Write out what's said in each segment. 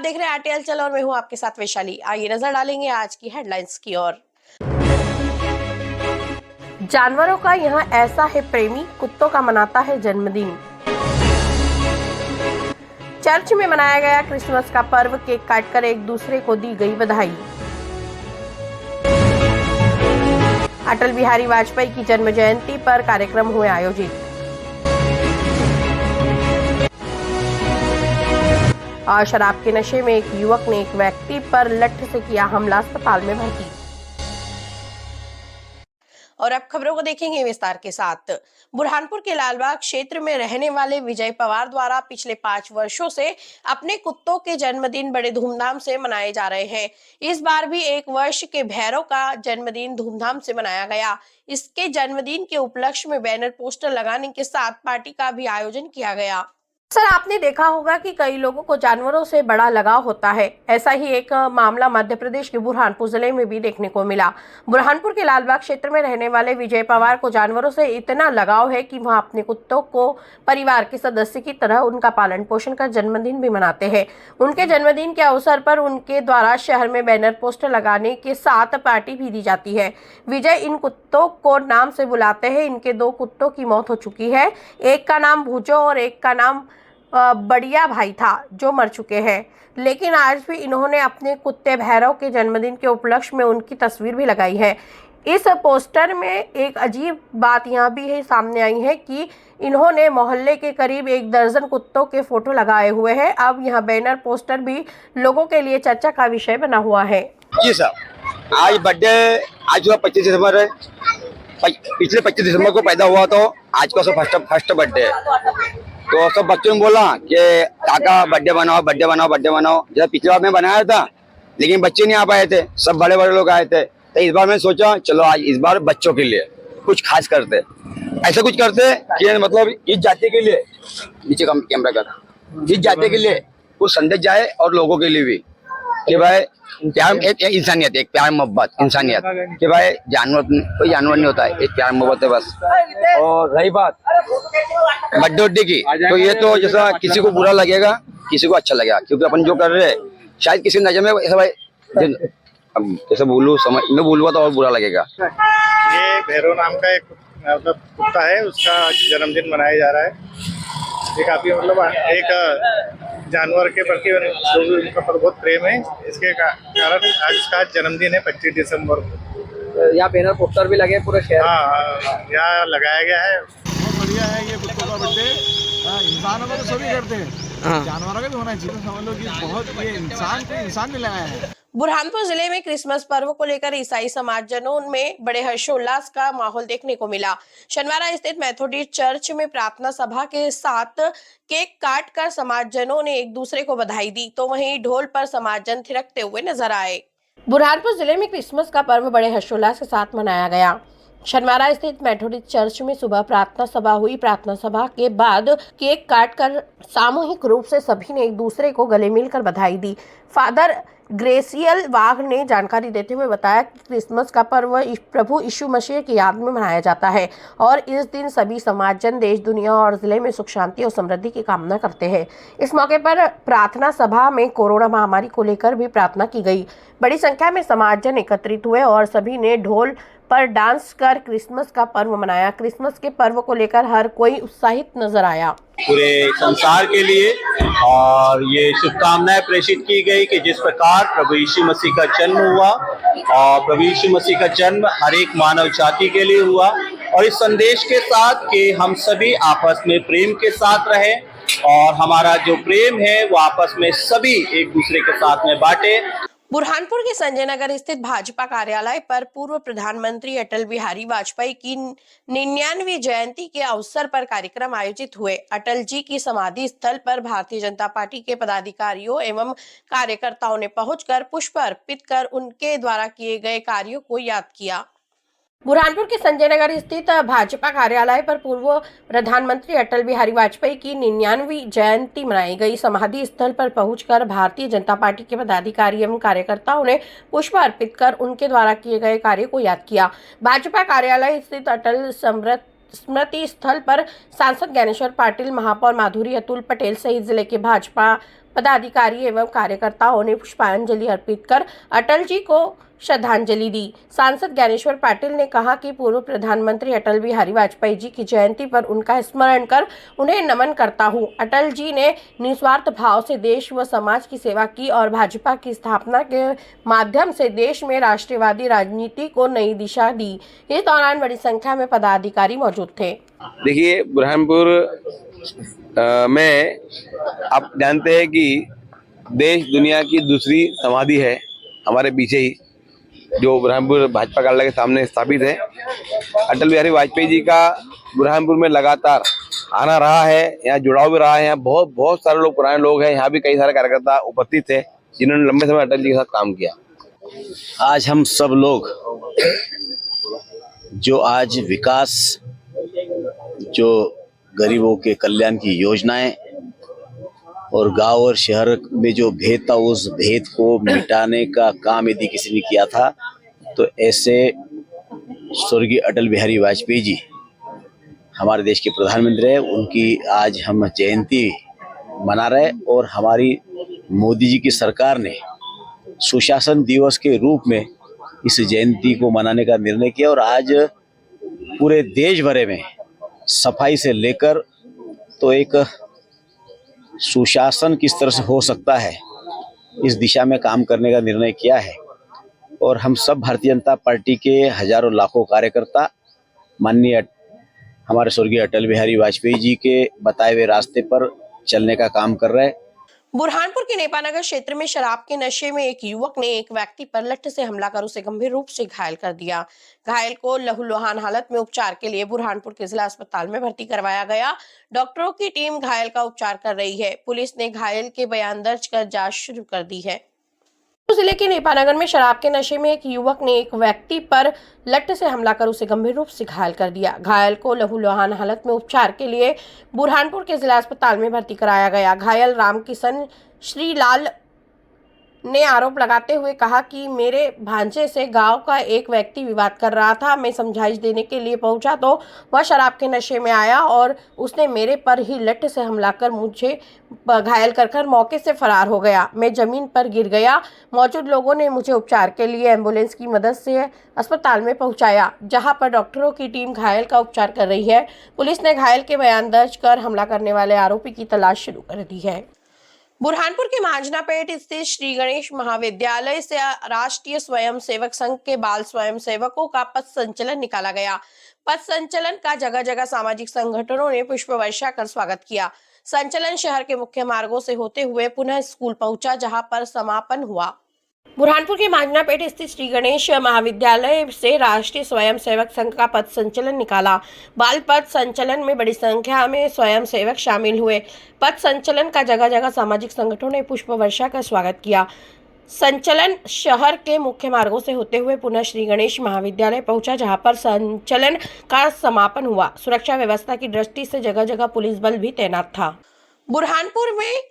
देख रहे हैं आरटीएल चल और मैं हूं आपके साथ वैशाली। आइए नजर डालेंगे आज की हेडलाइंस की ओर। जानवरों का यहाँ ऐसा है प्रेमी, कुत्तों का मनाता है जन्मदिन। चर्च में मनाया गया क्रिसमस का पर्व, केक काटकर एक दूसरे को दी गई बधाई। अटल बिहारी वाजपेयी की जन्म जयंती पर कार्यक्रम हुए आयोजित। और शराब के नशे में एक युवक ने एक व्यक्ति पर लठ से किया हमला, अस्पताल में भर्ती। और अब खबरों को देखेंगे विस्तार के साथ। बुरहानपुर के लालबाग क्षेत्र में रहने वाले विजय पवार द्वारा पिछले 5 वर्षों से अपने कुत्तों के जन्मदिन बड़े धूमधाम से मनाए जा रहे हैं। इस बार भी 1 वर्ष के भैरव का जन्मदिन धूमधाम से मनाया गया। इसके जन्मदिन के उपलक्ष्य में बैनर पोस्टर लगाने के साथ पार्टी का भी आयोजन किया गया। सर, आपने देखा होगा कि कई लोगों को जानवरों से बड़ा लगाव होता है। ऐसा ही एक मामला मध्य प्रदेश के बुरहानपुर जिले में भी देखने को मिला। बुरहानपुर के लालबाग क्षेत्र में रहने वाले विजय पवार को जानवरों से इतना लगाव है कि वह अपने कुत्तों को परिवार के सदस्य की तरह उनका पालन पोषण कर जन्मदिन भी मनाते हैं। उनके जन्मदिन के अवसर पर उनके द्वारा शहर में बैनर पोस्टर लगाने के साथ पार्टी भी दी जाती है। विजय इन कुत्तों को नाम से बुलाते हैं। इनके 2 कुत्तों की मौत हो चुकी है। एक का नाम भूजो और एक का नाम बढ़िया भाई था, जो मर चुके हैं। लेकिन आज भी इन्होंने अपने कुत्ते भैरव के जन्मदिन के उपलक्ष्य में उनकी तस्वीर भी लगाई है। इस पोस्टर में एक अजीब बात यह भी है सामने आई है कि इन्होंने मोहल्ले के करीब 1 दर्जन कुत्तों के फोटो लगाए हुए हैं। अब यह बैनर पोस्टर भी लोगों के लिए चर्चा का विषय बना हुआ है। जी सर, आज बर्थडे, आज 25 दिसंबर है। पिछले 25 दिसंबर को पैदा हुआ, तो आज का फर्स्ट बर्थडे है। तो सब बच्चों ने बोला कि काका बर्थडे बनाओ। जब पिछले बार में बनाया था, लेकिन बच्चे नहीं आ पाए थे, सब बड़े बड़े लोग आए थे। तो इस बार मैंने सोचा चलो आज इस बार बच्चों के लिए कुछ खास करते, ऐसा कुछ करते कि मतलब इस जाति के लिए, नीचे का कैमरा कर, इस जाति के लिए कुछ संदेश जाए और लोगों के लिए भी कि भाई प्यार, एक इंसानियत, एक प्यार मोहब्बत, इंसानियत कि भाई जानवर कोई जानवर नहीं होता है, एक प्यार मोहब्बत है बस। और रही बात बर्थडे की, तो ये तो जैसा किसी को बुरा लगेगा, किसी को अच्छा लगेगा, क्योंकि अपन जो कर रहे हैं शायद किसी नजर में ऐसा भाई, अब जैसे मैं बोलूँगा तो और बुरा लगेगा। ये भैरव नाम का एक मतलब कुत्ता है, उसका जन्मदिन मनाया जा रहा है। ये काफी मतलब एक जानवर के प्रति उनका बहुत प्रेम है, इसके कारण आज इसका जन्मदिन है 25 दिसंबर को। यहाँ बैनर पोस्टर भी लगे पूरे शहर। हाँ, यहाँ लगाया गया है। बहुत बढ़िया है ये कुत्तों का बर्थडे। इंसानों को तो सभी करते हैं, जानवरों का भी होना चाहिए। तो समझ लो कि बहुत ये इंसान ने लगाया है। बुरहानपुर जिले में क्रिसमस पर्व को लेकर ईसाई समाजजनों में बड़े हर्षोल्लास का माहौल देखने को मिला। शनिवार स्थित मेथोडिस्ट चर्च में प्रार्थना सभा के साथ केक काट कर समाजजनों ने एक दूसरे को बधाई दी, तो वहीं ढोल पर समाजजन थिरकते हुए नजर आए। बुरहानपुर जिले में क्रिसमस का पर्व बड़े हर्षोल्लास के साथ मनाया गया। शनिवार स्थित मेथोडिस्ट चर्च में सुबह प्रार्थना सभा हुई। प्रार्थना सभा के बाद केक काटकर सामूहिक रूप से सभी ने एक दूसरे को गले मिलकर बधाई दी। फादर ग्रेसियल वाघ ने जानकारी देते हुए बताया कि क्रिसमस का पर्व प्रभु यीशु मसीह की याद में मनाया जाता है और इस दिन सभी समाजजन देश, दुनिया और जिले में सुख शांति और समृद्धि की कामना करते हैं। इस मौके पर प्रार्थना सभा में कोरोना महामारी को लेकर भी प्रार्थना की गई। बड़ी संख्या में समाजजन एकत्रित हुए और सभी ने ढोल पर डांस कर क्रिसमस का पर्व मनाया। क्रिसमस के पर्व को लेकर हर कोई उत्साहित नजर आया। पूरे संसार के लिए और ये शुभकामनाएं प्रेषित की गई कि जिस प्रकार प्रभु यीशु मसीह का जन्म हुआ और प्रभु यीशु मसीह का जन्म हर एक मानव जाति के लिए हुआ, और इस संदेश के साथ कि हम सभी आपस में प्रेम के साथ रहें और हमारा जो प्रेम है वो आपस में सभी एक दूसरे के साथ में बांटे। बुरहानपुर के संजय नगर स्थित भाजपा कार्यालय पर पूर्व प्रधानमंत्री अटल बिहारी वाजपेयी की 99वीं जयंती के अवसर पर कार्यक्रम आयोजित हुए। अटल जी की समाधि स्थल पर भारतीय जनता पार्टी के पदाधिकारियों एवं कार्यकर्ताओं ने पहुंचकर पुष्प अर्पित कर उनके द्वारा किए गए कार्यों को याद किया। बुरहानपुर के संजय नगर स्थित भाजपा कार्यालय पर पूर्व प्रधानमंत्री अटल बिहारी वाजपेयी की 99वीं जयंती मनाई गई। समाधि स्थल पर पहुंचकर भारतीय जनता पार्टी के पदाधिकारी एवं कार्यकर्ताओं ने पुष्प अर्पित कर उनके द्वारा किए गए कार्य को याद किया। भाजपा कार्यालय स्थित अटल स्मृति स्थल पर सांसद ज्ञानेश्वर पाटिल, महापौर माधुरी, अतुल पटेल सहित जिले के भाजपा पदाधिकारी एवं कार्यकर्ताओं ने पुष्पांजलि अर्पित कर अटल जी को श्रद्धांजलि दी। सांसद ज्ञानेश्वर पाटिल ने कहा कि पूर्व प्रधानमंत्री अटल बिहारी वाजपेयी जी की जयंती पर उनका स्मरण कर उन्हें नमन करता हूं। अटल जी ने निस्वार्थ भाव से देश व समाज की सेवा की और भाजपा की स्थापना के माध्यम से देश में राष्ट्रवादी राजनीति को नई दिशा दी। इस दौरान बड़ी संख्या में पदाधिकारी मौजूद थे। देखिए, बुरहानपुर में आप जानते हैं कि देश दुनिया की दूसरी समाधि है हमारे पीछे ही, जो बुरहानपुर भाजपा कार्यालय के सामने स्थापित है। अटल बिहारी वाजपेयी जी का बुरहानपुर में लगातार आना रहा है, यहाँ जुड़ाव भी रहा है। यहाँ बहुत सारे लोग, पुराने लोग हैं, यहाँ भी कई सारे कार्यकर्ता उपस्थित थे जिन्होंने लंबे समय अटल जी के साथ काम किया। आज हम सब लोग जो आज विकास, जो गरीबों के कल्याण की योजनाएं और गांव और शहर में जो भेद था, उस भेद को मिटाने का काम यदि किसी ने किया था तो ऐसे स्वर्गीय अटल बिहारी वाजपेयी जी हमारे देश के प्रधानमंत्री हैं। उनकी आज हम जयंती मना रहे और हमारी मोदी जी की सरकार ने सुशासन दिवस के रूप में इस जयंती को मनाने का निर्णय किया और आज पूरे देश भर में सफाई से लेकर तो एक सुशासन किस तरह से हो सकता है, इस दिशा में काम करने का निर्णय किया है। और हम सब भारतीय जनता पार्टी के हजारों लाखों कार्यकर्ता माननीय हमारे स्वर्गीय अटल बिहारी वाजपेयी जी के बताए हुए रास्ते पर चलने का काम कर रहे हैं। बुरहानपुर के नेपानगर क्षेत्र में शराब के नशे में एक युवक ने एक व्यक्ति पर लठ से हमला कर उसे गंभीर रूप से घायल कर दिया। घायल को लहूलुहान हालत में उपचार के लिए बुरहानपुर के जिला अस्पताल में भर्ती करवाया गया। डॉक्टरों की टीम घायल का उपचार कर रही है। पुलिस ने घायल के बयान दर्ज कर जांच शुरू कर दी है। जिले के नेपानगर में शराब के नशे में एक युवक ने एक व्यक्ति पर लठ से हमला कर उसे गंभीर रूप से घायल कर दिया। घायल को लहूलुहान हालत में उपचार के लिए बुरहानपुर के जिला अस्पताल में भर्ती कराया गया। घायल रामकिशन श्रीलाल ने आरोप लगाते हुए कहा कि मेरे भांजे से गांव का एक व्यक्ति विवाद कर रहा था। मैं समझाइश देने के लिए पहुंचा तो वह शराब के नशे में आया और उसने मेरे पर ही लठ से हमला कर मुझे घायल कर मौके से फरार हो गया। मैं जमीन पर गिर गया। मौजूद लोगों ने मुझे उपचार के लिए एम्बुलेंस की मदद से अस्पताल में पहुंचाया, जहां पर डॉक्टरों की टीम घायल का उपचार कर रही है। पुलिस ने घायल के बयान दर्ज कर हमला करने वाले आरोपी की तलाश शुरू कर दी है। बुरहानपुर के मांझनापेट स्थित श्री गणेश महाविद्यालय से राष्ट्रीय स्वयंसेवक संघ के बाल स्वयंसेवकों का पथ संचलन निकाला गया। पथ संचलन का जगह जगह सामाजिक संगठनों ने पुष्प वर्षा कर स्वागत किया। संचलन शहर के मुख्य मार्गों से होते हुए पुनः स्कूल पहुंचा, जहां पर समापन हुआ। बुरहानपुर के मांझनापेट स्थित श्री गणेश महाविद्यालय से राष्ट्रीय स्वयंसेवक संघ का पथ संचलन निकाला। बाल पथ संचलन में बड़ी संख्या में स्वयंसेवक शामिल हुए। पथ संचलन का जगह जगह सामाजिक संगठनों ने पुष्प वर्षा का स्वागत किया। संचलन शहर के मुख्य मार्गों से होते हुए पुनः श्री गणेश महाविद्यालय पहुंचा, जहां पर संचलन का समापन हुआ। सुरक्षा व्यवस्था की दृष्टि से जगह जगह पुलिस बल भी तैनात था। बुरहानपुर में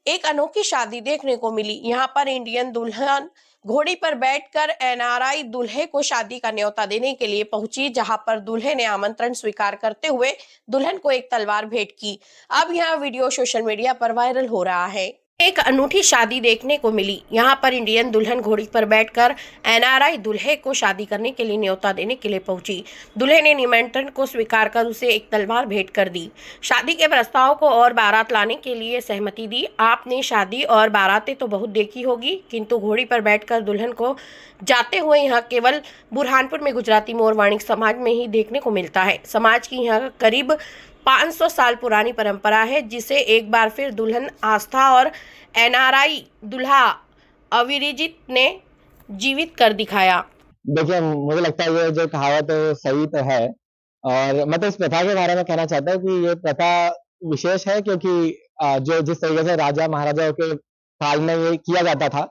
एक अनोखी शादी देखने को मिली। यहाँ पर इंडियन दुल्हन घोड़ी पर बैठकर एनआरआई दूल्हे को शादी का न्योता देने के लिए पहुंची, जहां पर दूल्हे ने आमंत्रण स्वीकार करते हुए दुल्हन को एक तलवार भेंट की। अब यह वीडियो सोशल मीडिया पर वायरल हो रहा है। एक अनूठी शादी देखने को मिली। यहाँ पर इंडियन दुल्हन घोड़ी पर बैठकर एनआरआई दूल्हे को शादी करने के लिए न्योता देने के लिए पहुंची। दूल्हे ने निमंत्रण को स्वीकार कर उसे एक तलवार भेंट कर दी। शादी के प्रस्ताव को और बारात लाने के लिए सहमति दी। आपने शादी और बारातें तो बहुत देखी होगी, किंतु घोड़ी पर बैठकर दुल्हन को जाते हुए यहाँ केवल बुरहानपुर में गुजराती मोरवाणी समाज में ही देखने को मिलता है। समाज की यहाँ करीब 500 साल पुरानी परंपरा है, जिसे एक बार फिर दुल्हन आस्था और एनआरआई दूल्हा अविरजित ने जीवित कर दिखाया। देखिए, मुझे लगता है ये जो कहावत है सही तो है, और मैं तो इस प्रथा के बारे में कहना चाहता हूँ कि ये प्रथा विशेष है, क्योंकि जो जिस तरीके से राजा महाराजाओं के काल में ये किया जाता था,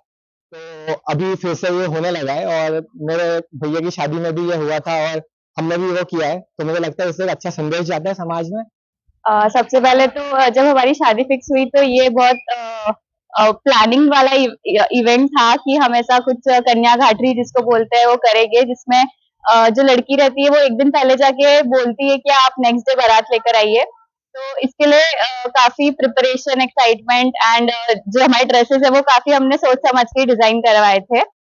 तो अभी फिर से ये होने लगा है। और मेरे भैया की शादी में भी ये हुआ था और हमने भी वो किया है, तो मुझे लगता है इससे एक अच्छा संदेश जाता है समाज में। सबसे पहले तो जब हमारी शादी फिक्स हुई तो ये बहुत प्लानिंग वाला इवेंट था कि हम ऐसा कुछ कन्या घाटरी जिसको बोलते हैं वो करेंगे, जिसमें जो लड़की रहती है वो एक दिन पहले जाके बोलती है कि आप नेक्स्ट डे बारात लेकर आइए। तो इसके लिए काफी प्रिपरेशन, एक्साइटमेंट एंड जो हमारे ड्रेसेस है वो काफी हमने सोच समझ के डिजाइन करवाए थे।